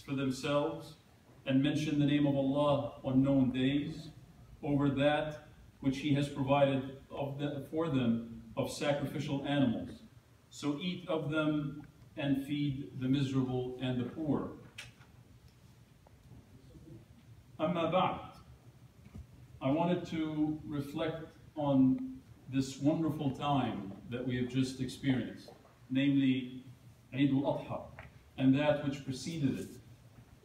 for themselves and mention the name of Allah on known days over that which He has provided for them of sacrificial animals. So eat of them and feed the miserable and the poor. Amma ba'd. I wanted to reflect on this wonderful time that we have just experienced, namely Eid al-Adha, and that which preceded it,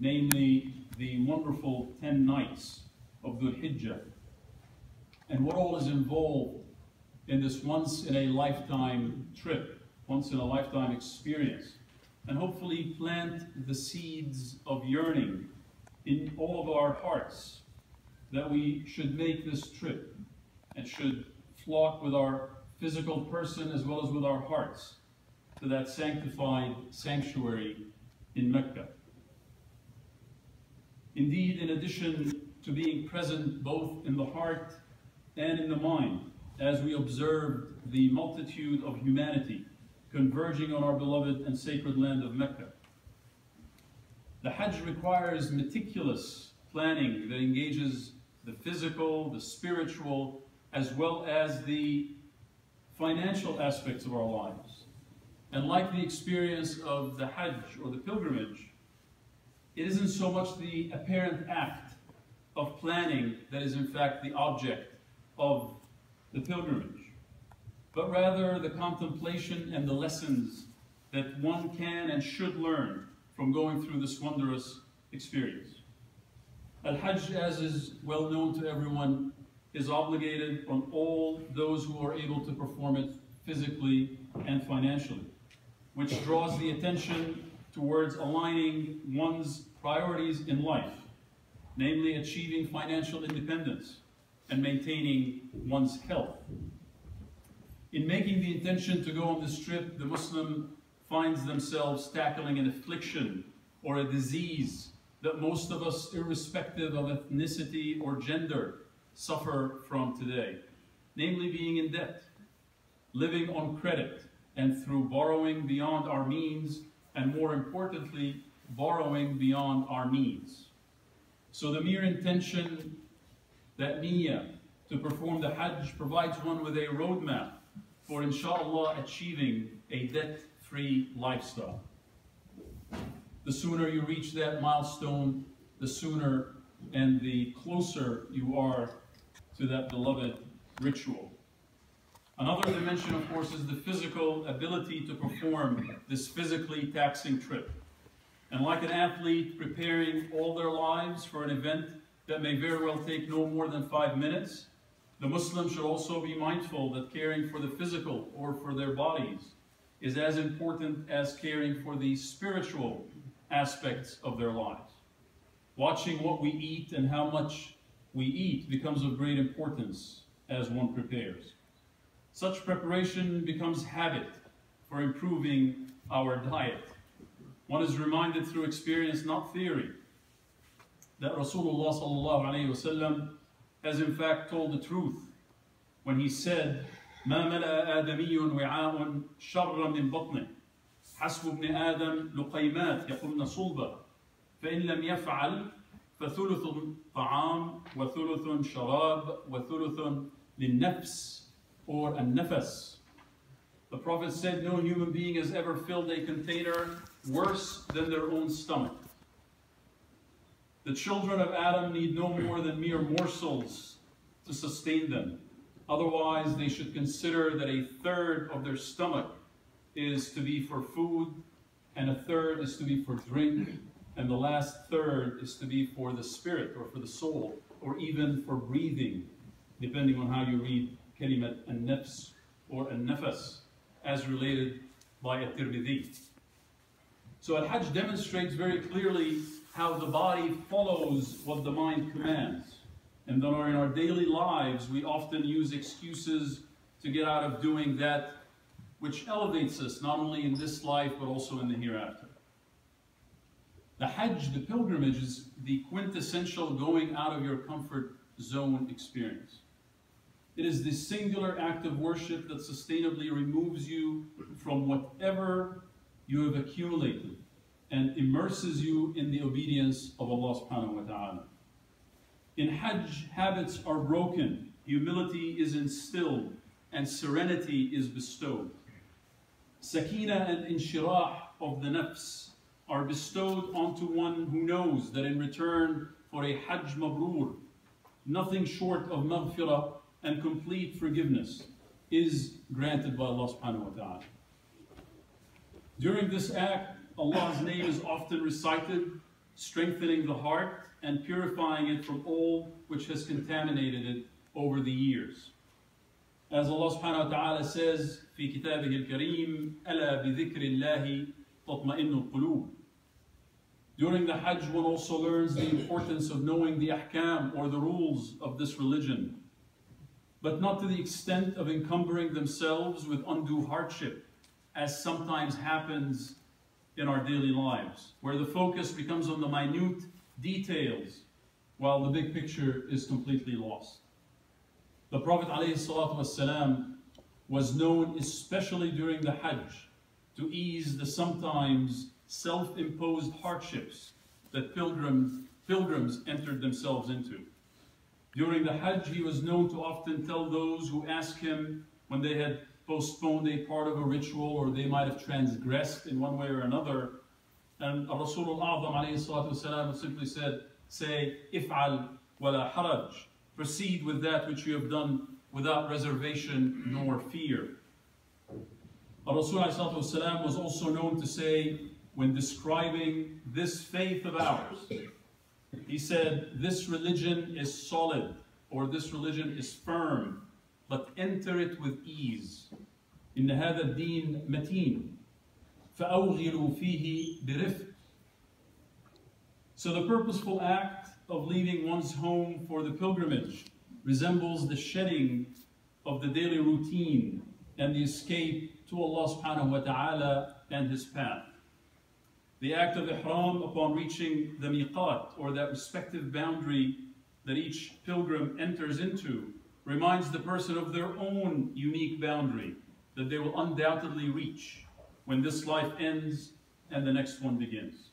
namely the wonderful 10 nights of Dhul Hijjah, and what all is involved in this once-in-a-lifetime trip, once-in-a-lifetime experience, and hopefully plant the seeds of yearning in all of our hearts that we should make this trip and should flock with our physical person as well as with our hearts to that sanctified sanctuary in Mecca. Indeed, in addition to being present both in the heart and in the mind, as we observed the multitude of humanity converging on our beloved and sacred land of Mecca, the Hajj requires meticulous planning that engages the physical, the spiritual, as well as the financial aspects of our lives. And like the experience of the Hajj or the pilgrimage, it isn't so much the apparent act of planning that is in fact the object of the pilgrimage, but rather the contemplation and the lessons that one can and should learn from going through this wondrous experience. Al-Hajj, as is well known to everyone, is obligated on all those who are able to perform it physically and financially, which draws the attention towards aligning one's priorities in life, namely achieving financial independence and maintaining one's health. In making the intention to go on this trip, the Muslim finds themselves tackling an affliction or a disease that most of us, irrespective of ethnicity or gender, suffer from today, namely being in debt, living on credit, and through borrowing beyond our means, and more importantly, borrowing beyond our means. So the mere intention, that niyyah, to perform the Hajj provides one with a roadmap for inshallah achieving a debt-free lifestyle. The sooner you reach that milestone, the sooner and the closer you are to that beloved ritual. Another dimension, of course, is the physical ability to perform this physically taxing trip. And like an athlete preparing all their lives for an event that may very well take no more than 5 minutes, the Muslim should also be mindful that caring for the physical or for their bodies is as important as caring for the spiritual aspects of their lives. Watching what we eat and how much we eat becomes of great importance as one prepares. Such preparation becomes habit for improving our diet. One is reminded through experience, not theory, that Rasulullah sallallahu alayhi wa sallam has in fact told the truth when he said, مَا مَلَأَ آدَمِيٌّ وِعَاءٌ شَرًّا مِنْ بَطْنِهِ حسب ابن آدم لقيمات يقمن صلبا فإن لم يفعل فثلث طعام وثلث شراب وثلث للنفس or النفس. The Prophet said, no human being has ever filled a container worse than their own stomach. The children of Adam need no more than mere morsels to sustain them. Otherwise, they should consider that a third of their stomach is to be for food, and a third is to be for drink, and the last third is to be for the spirit or for the soul, or even for breathing, depending on how you read kalimat an-nafs or an-nafas, as related by at-Tirmidhi. So Al-Hajj demonstrates very clearly how the body follows what the mind commands. And then in our daily lives, we often use excuses to get out of doing that which elevates us not only in this life, but also in the hereafter. The Hajj, the pilgrimage, is the quintessential going out of your comfort zone experience. It is the singular act of worship that sustainably removes you from whatever you have accumulated and immerses you in the obedience of Allah subhanahu wa ta'ala. In Hajj, habits are broken, humility is instilled, and serenity is bestowed. Sakina and inshirah of the nafs are bestowed onto one who knows that in return for a Hajj mabrur, nothing short of maghfirah and complete forgiveness is granted by Allah subhanahu wa ta'ala. During this act, Allah's name is often recited, strengthening the heart and purifying it from all which has contaminated it over the years. As Allah subhanahu wa ta'ala says, في كتابه الكريم, ألا بذكر الله تطمئن القلوب. During the Hajj, one also learns the importance of knowing the ahkam or the rules of this religion, but not to the extent of encumbering themselves with undue hardship, as sometimes happens in our daily lives, where the focus becomes on the minute details while the big picture is completely lost. The Prophet ﷺ was known, especially during the Hajj, to ease the sometimes self-imposed hardships that pilgrims entered themselves into. During the Hajj, he was known to often tell those who asked him when they had postponed a part of a ritual or they might have transgressed in one way or another, and Rasulullah would simply say, "If'al wala haraj," proceed with that which you have done without reservation nor fear. Rasulullah was also known to say, when describing this faith of ours, he said, "This religion is solid," or "this religion is firm, but enter it with ease. إن هذا الدين متين فأوغلوا فيه برفق." So the purposeful act of leaving one's home for the pilgrimage resembles the shedding of the daily routine and the escape to Allah subhanahu wa ta'ala and His path. The act of ihram upon reaching the miqat, or that respective boundary that each pilgrim enters into, reminds the person of their own unique boundary that they will undoubtedly reach when this life ends and the next one begins.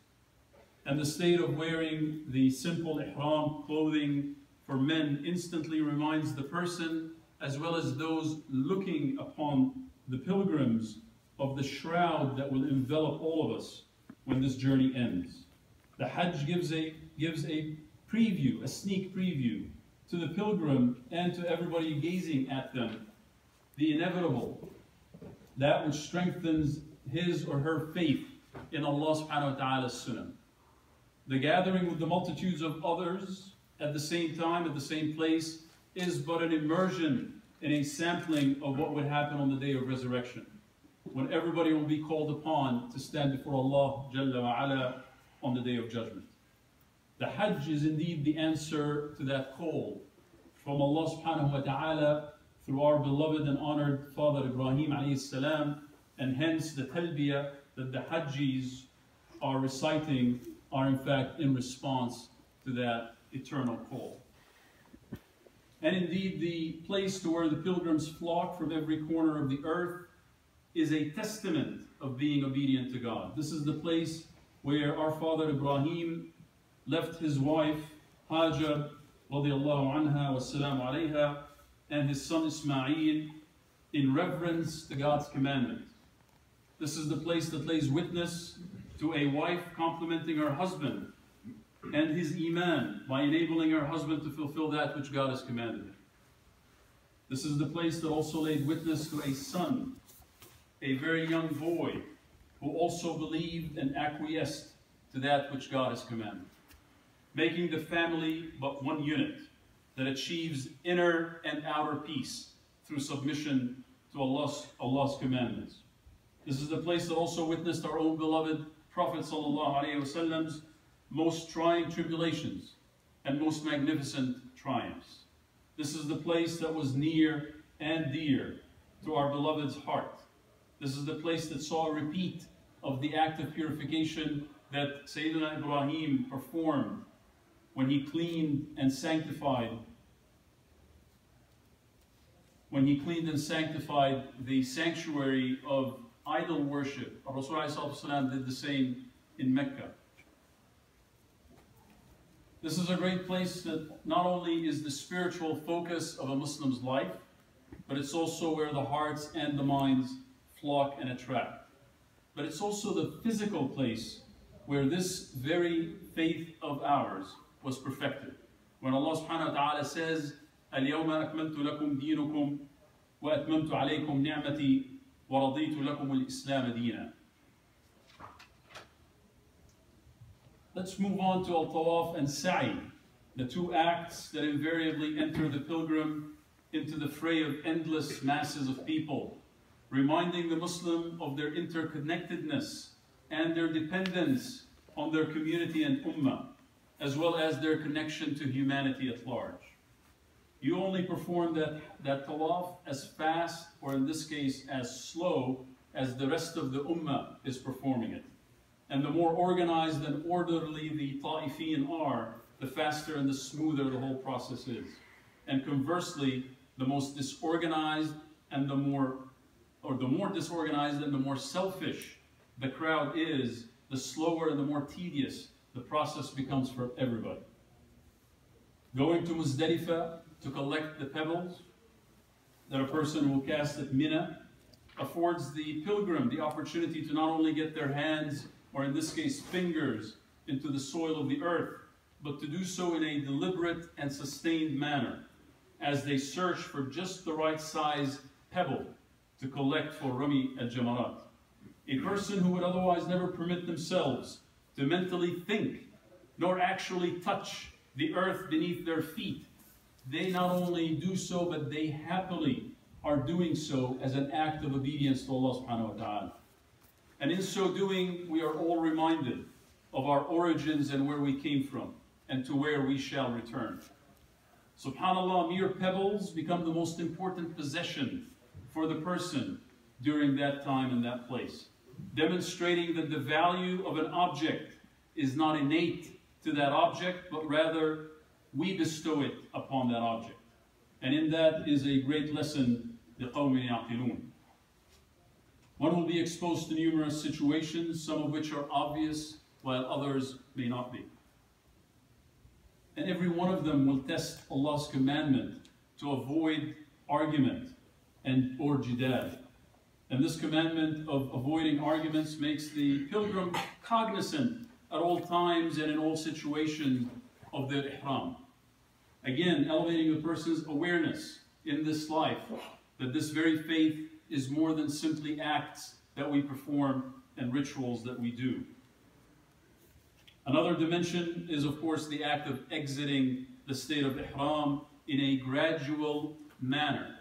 And the state of wearing the simple ihram clothing for men instantly reminds the person, as well as those looking upon the pilgrims, of the shroud that will envelop all of us when this journey ends. The Hajj gives a preview, a sneak preview to the pilgrim and to everybody gazing at them, the inevitable, that which strengthens his or her faith in Allah subhanahu wa ta'ala's sunnah. The gathering with the multitudes of others at the same time, at the same place, is but an immersion in a sampling of what would happen on the day of resurrection, when everybody will be called upon to stand before Allah Jalla wa Ala on the day of judgment. The Hajj is indeed the answer to that call from Allah subhanahu wa ta'ala through our beloved and honored father Ibrahim alayhi salam, and hence the talbiyah that the Hajjis are reciting are in fact in response to that eternal call. And indeed, the place to where the pilgrims flock from every corner of the earth is a testament of being obedient to God. This is the place where our father Ibrahim left his wife Hajar radiallahu anha wassalamu alayha and his son Ismail in reverence to God's commandment. This is the place that lays witness to a wife complimenting her husband and his iman by enabling her husband to fulfill that which God has commanded him. This is the place that also laid witness to a son, a very young boy, who also believed and acquiesced to that which God has commanded, making the family but one unit that achieves inner and outer peace through submission to Allah's commandments. This is the place that also witnessed our own beloved Prophet ﷺ's most trying tribulations and most magnificent triumphs. This is the place that was near and dear to our beloved's heart. This is the place that saw a repeat of the act of purification that Sayyidina Ibrahim performed when he cleaned and sanctified the sanctuary of idol worship. Rasulullah did the same in Mecca. This is a great place that not only is the spiritual focus of a Muslim's life, but it's also where the hearts and the minds flock and attract. But it's also the physical place where this very faith of ours was perfected. When Allah subhanahu wa ta'ala says, اليوم أكملت لكم دينكم وأتممت عليكم نعمتي ورضيت لكم الإسلام دينا. Let's move on to al-tawaf and sa'i, the two acts that invariably enter the pilgrim into the fray of endless masses of people, reminding the Muslim of their interconnectedness and their dependence on their community and ummah, as well as their connection to humanity at large. You only perform that tawaf as fast, or in this case, as slow as the rest of the ummah is performing it. And the more organized and orderly the ta'ifin are, the faster and the smoother the whole process is. And conversely, the most disorganized and the more disorganized and the more selfish the crowd is, the slower and the more tedious the process becomes for everybody. Going to Muzdalifah to collect the pebbles that a person will cast at Mina affords the pilgrim the opportunity to not only get their hands, or in this case fingers, into the soil of the earth, but to do so in a deliberate and sustained manner as they search for just the right size pebble to collect for Rami al-Jamarat. A person who would otherwise never permit themselves to mentally think nor actually touch the earth beneath their feet, they not only do so, but they happily are doing so as an act of obedience to Allah subhanahu wa ta'ala. And in so doing, we are all reminded of our origins and where we came from, and to where we shall return. SubhanAllah, mere pebbles become the most important possession for the person during that time and that place, demonstrating that the value of an object is not innate to that object, but rather we bestow it upon that object. And in that is a great lesson, لِقَوْمٍ يَعْقِلُونَ. One will be exposed to numerous situations, some of which are obvious, while others may not be. And every one of them will test Allah's commandment to avoid argument or jidal. And this commandment of avoiding arguments makes the pilgrim cognizant at all times and in all situations of their ihram. Again, elevating the person's awareness in this life that this very faith is more than simply acts that we perform and rituals that we do. Another dimension is, of course, the act of exiting the state of ihram in a gradual manner.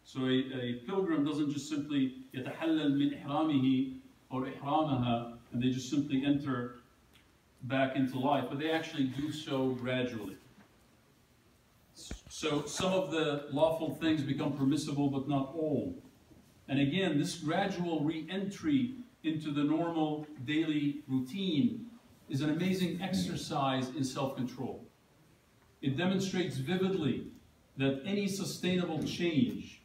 So a pilgrim doesn't just simply يتحلل من إحرامه or إحرامها, and they just simply enter back into life, but they actually do so gradually. So some of the lawful things become permissible, but not all. And again, this gradual re-entry into the normal daily routine is an amazing exercise in self-control. It demonstrates vividly that any sustainable change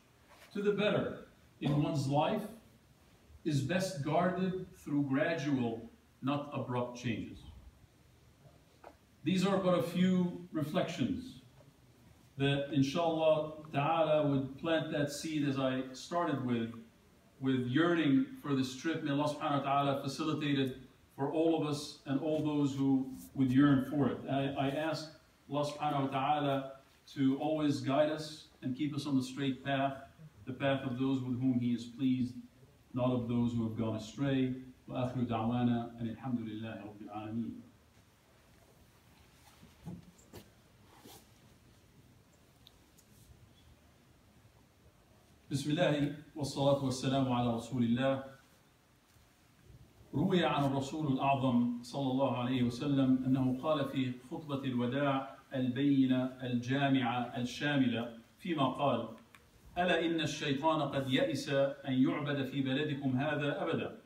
to the better in one's life is best guarded through gradual, not abrupt changes. These are but a few reflections that, inshallah ta'ala, would plant that seed as I started with yearning for this trip. May Allah subhanahu wa ta'ala facilitate it for all of us and all those who would yearn for it. I ask Allah subhanahu wa ta'ala to always guide us and keep us on the straight path, the path of those with whom He is pleased, not of those who have gone astray. Wa akhiru da'wana and alhamdulillahi rabbil alameen. بسم الله والصلاة والسلام على رسول الله. روي عن الرسول الأعظم صلى الله عليه وسلم أنه قال في خطبة الوداع البينة الجامعة الشاملة فيما قال: ألا إن الشيطان قد يئس أن يعبد في بلدكم هذا أبدا،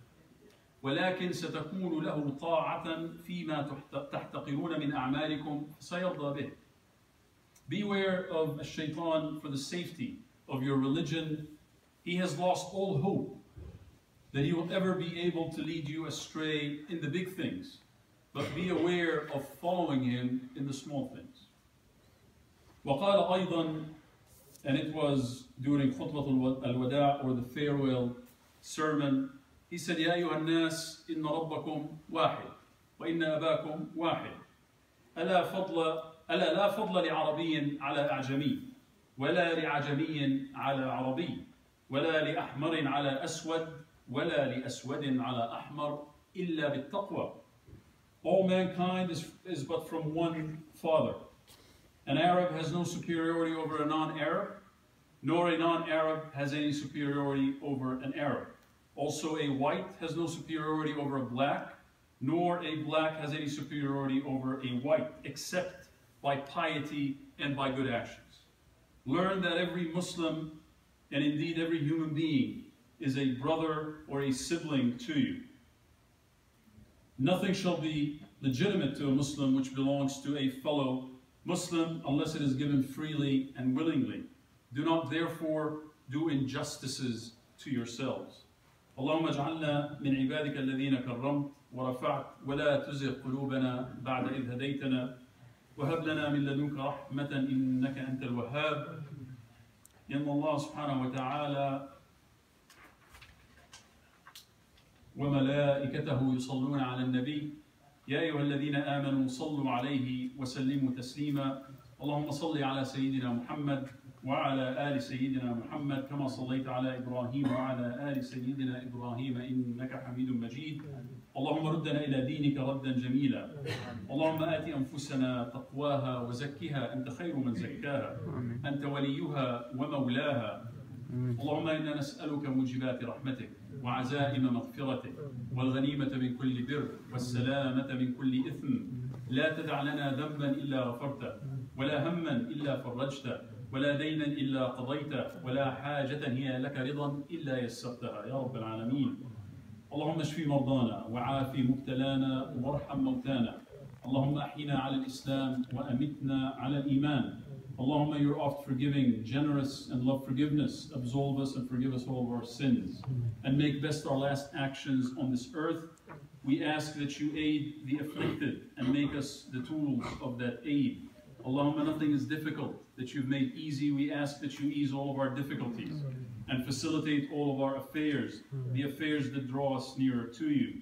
ولكن ستكون له طاعة فيما تحتقرون من أعمالكم فسيرضى به. Beware of الشيطان for the safety of your religion. He has lost all hope that he will ever be able to lead you astray in the big things, but be aware of following him in the small things. وقال أيضا, and it was during khutbah al-wada' or the farewell sermon, he said, يا أيها الناس إن ربكم واحد وإن أباكم واحد ألا لا فضل لعربي على أعجمي ولا لعجمي على عربي ولا لأحمر على أسود ولا لأسود على أحمر إلا بالتقوى. All mankind is but from one father. An Arab has no superiority over a non-Arab, nor a non-Arab has any superiority over an Arab. Also, a white has no superiority over a black, nor a black has any superiority over a white, except by piety and by good actions. Learn that every Muslim, and indeed every human being, is a brother or a sibling to you. Nothing shall be legitimate to a Muslim which belongs to a fellow Muslim unless it is given freely and willingly. Do not therefore do injustices to yourselves. اللهم اجعلنا من عبادك الذين كرمت ورفعت ولا تزغ قلوبنا بعد إذ هديتنا وهب لنا من لدنك رحمة إنك أنت الوهاب. إن الله سبحانه وتعالى وملائكته يصلون على النبي يا أيها الذين آمنوا صلوا عليه وسلموا تسليما. اللهم صل على سيدنا محمد وعلى آل سيدنا محمد كما صليت على إبراهيم وعلى آل سيدنا إبراهيم إنك حميد مجيد. اللهم ردنا إلى دينك ردا جميلا. اللهم آت أنفسنا تقواها وزكها أنت خير من زكاها أنت وليها ومولاها. اللهم إنا نسألك موجبات رحمتك وعزائم مغفرتك والغنيمة من كل بر والسلامة من كل إثم. لا تدع لنا ذنبا إلا غفرته ولا هما إلا فرجته ولا دينا إلا قضيته ولا حاجة هي لك رضا إلا يسرتها يا رب العالمين. اللهم اشف مرضانا وعافي مبتلانا وارحم موتانا. اللهم أحينا على الإسلام وأمتنا على الإيمان. Allahumma, you're oft forgiving, generous, and love forgiveness. Absolve us and forgive us all of our sins. And make best our last actions on this earth. We ask that you aid the afflicted and make us the tools of that aid. Allahumma, nothing is difficult that you've made easy. We ask that you ease all of our difficulties and facilitate all of our affairs, the affairs that draw us nearer to you.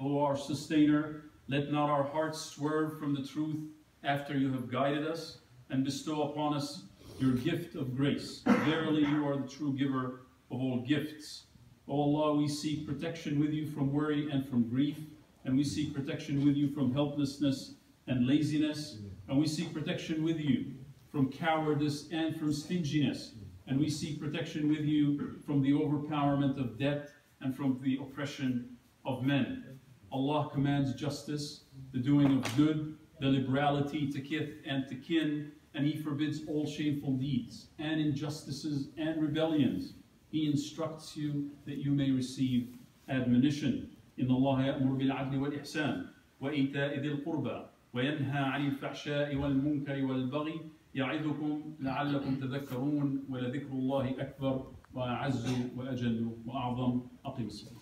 O our sustainer, let not our hearts swerve from the truth after you have guided us, and bestow upon us your gift of grace. Verily, you are the true giver of all gifts. O Allah, we seek protection with you from worry and from grief, and we seek protection with you from helplessness and laziness, and we seek protection with you from cowardice and from stinginess, and we seek protection with you from the overpowerment of debt and from the oppression of men. Allah commands justice, the doing of good, the liberality to kith and to kin, and He forbids all shameful deeds and injustices and rebellions. He instructs you that you may receive admonition. إن الله يأمر بالعدل والإحسان وإيتاء ذي القربى وينهى عن الفحشاء والمنكر والبغي يعظكم لعلكم تذكرون ولذكر الله أكبر وأعز وأجل وأعظم. أقم الصلاة.